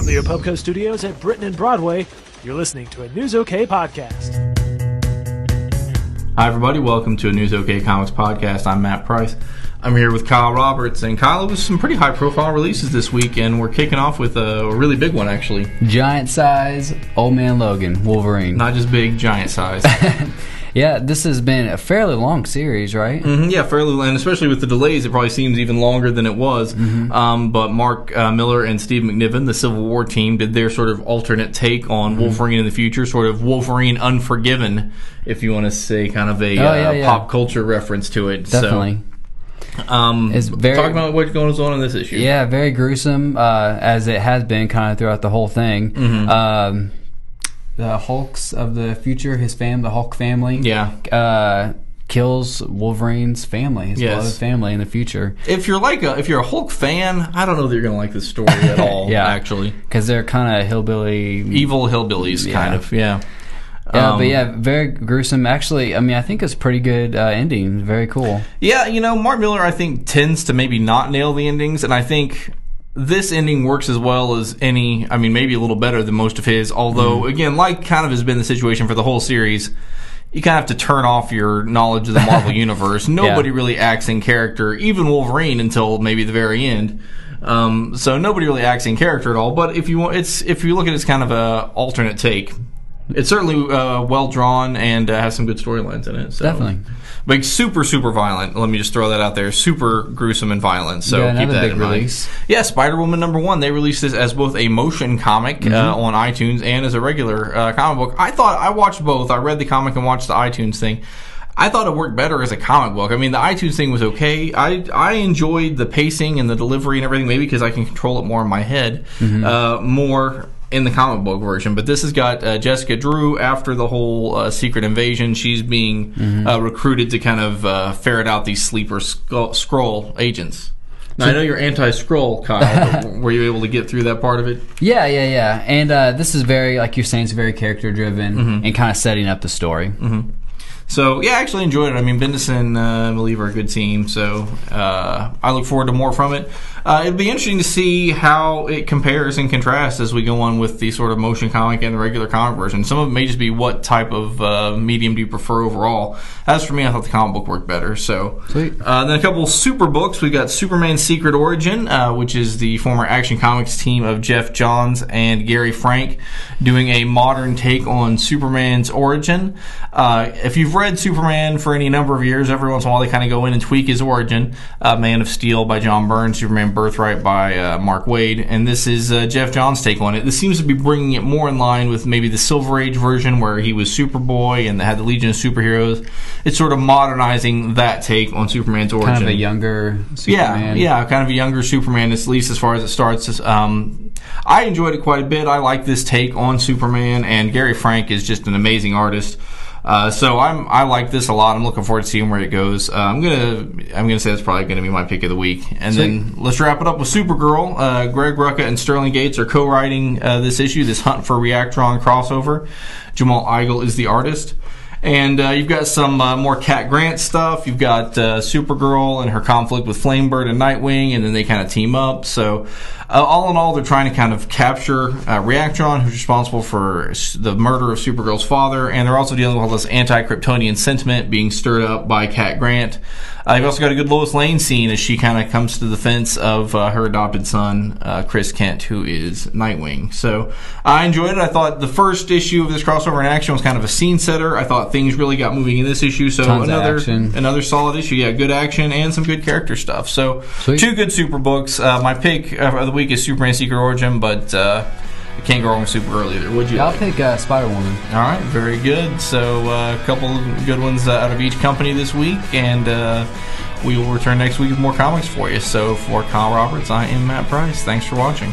From the Apubco Studios at Britain and Broadway, you're listening to a News OK podcast. Hi, everybody. Welcome to a News OK Comics podcast. I'm Matt Price. I'm here with Kyle Roberts. And Kyle, it was some pretty high-profile releases this week, and we're kicking off with a really big one, actually. Giant size, Old Man Logan, Wolverine. Not just big, giant size. Yeah, this has been a fairly long series, right? Mm-hmm, yeah, fairly long, and especially with the delays, it probably seems even longer than it was. Mm-hmm. But Mark Miller and Steve McNiven, the Civil War team, did their sort of alternate take on Wolverine in the future, sort of Wolverine Unforgiven, if you want to say kind of a pop culture reference to it. Definitely. It's very, talk about what's going on in this issue. Yeah, very gruesome, as it has been kind of throughout the whole thing. Mm-hmm. The Hulks of the future, the Hulk family, kills Wolverine's family, his beloved family in the future. If you're a Hulk fan, I don't know that you're going to like this story at all. Actually, because they're kind of evil hillbillies, kind of. Yeah. But very gruesome. Actually, I mean, I think it's a pretty good ending. Very cool. Yeah, Mark Miller, I think, tends to maybe not nail the endings, and I think this ending works as well as any, I mean, maybe a little better than most of his, although, again, like kind of has been the situation for the whole series, you kind of have to turn off your knowledge of the Marvel Universe. Nobody really acts in character, even Wolverine, until maybe the very end. So nobody really acts in character at all, but if you look at it as kind of a alternate take, it's certainly well drawn and has some good storylines in it. So. Definitely. Like super, super violent. Let me just throw that out there. Super gruesome and violent. So keep that in mind. Yeah, Spider-Woman #1. They released this as both a motion comic on iTunes and as a regular comic book. I watched both. I read the comic and watched the iTunes thing. I thought it worked better as a comic book. I mean, the iTunes thing was okay. I enjoyed the pacing and the delivery and everything, maybe because I can control it more in my head, more in the comic book version. But this has got Jessica Drew after the whole secret invasion. She's being recruited to kind of ferret out these sleeper Skrull agents. Now, I know you're anti-Skrull, Kyle, but were you able to get through that part of it? Yeah. And this is very, like you're saying, it's very character-driven and kind of setting up the story. Mm-hmm. So, yeah, I actually enjoyed it. I mean, Bendis and Malieve are a good team, so I look forward to more from it. It'll be interesting to see how it compares and contrasts as we go on with the sort of motion comic and the regular comic version. Some of it may just be what type of medium do you prefer overall. As for me, I thought the comic book worked better. So, sweet. Then a couple super books. We've got Superman's Secret Origin, which is the former Action Comics team of Jeff Johns and Gary Frank doing a modern take on Superman's origin. If you've read Superman for any number of years, every once in a while they kind of go in and tweak his origin. Man of Steel by John Byrne, Superman Birthright by Mark Waid, and this is Jeff Johns' take on it. This seems to be bringing it more in line with maybe the Silver Age version where he was Superboy and they had the Legion of Superheroes. It's sort of modernizing that take on Superman's origin. Kind of a younger Superman. Yeah, kind of a younger Superman, at least as far as it starts. I enjoyed it quite a bit. I like this take on Superman, and Gary Frank is just an amazing artist. So I like this a lot. I'm looking forward to seeing where it goes. I'm gonna say it's probably gonna be my pick of the week. And then let's wrap it up with Supergirl. Greg Rucka and Sterling Gates are co-writing this issue, this Hunt for Reactron crossover. Jamal Igle is the artist. And you've got some more Cat Grant stuff. You've got Supergirl and her conflict with Flamebird and Nightwing, and then they kind of team up. So all in all, they're trying to kind of capture Reactron, who's responsible for the murder of Supergirl's father, and they're also dealing with all this anti-Kryptonian sentiment being stirred up by Cat Grant. You've also got a good Lois Lane scene as she kind of comes to the defense of her adopted son, Chris Kent, who is Nightwing. So I enjoyed it. I thought the first issue of this crossover in action was kind of a scene setter. I thought things really got moving in this issue. So another solid issue. Yeah, good action and some good character stuff. So sweet. Two good super books. My pick of the week is Superman Secret Origin, but I can't go wrong with Supergirl either. Would you? I'll pick Spider-Woman. All right, very good. So a couple of good ones out of each company this week, and we will return next week with more comics for you. So for Kyle Roberts, I am Matt Price. Thanks for watching.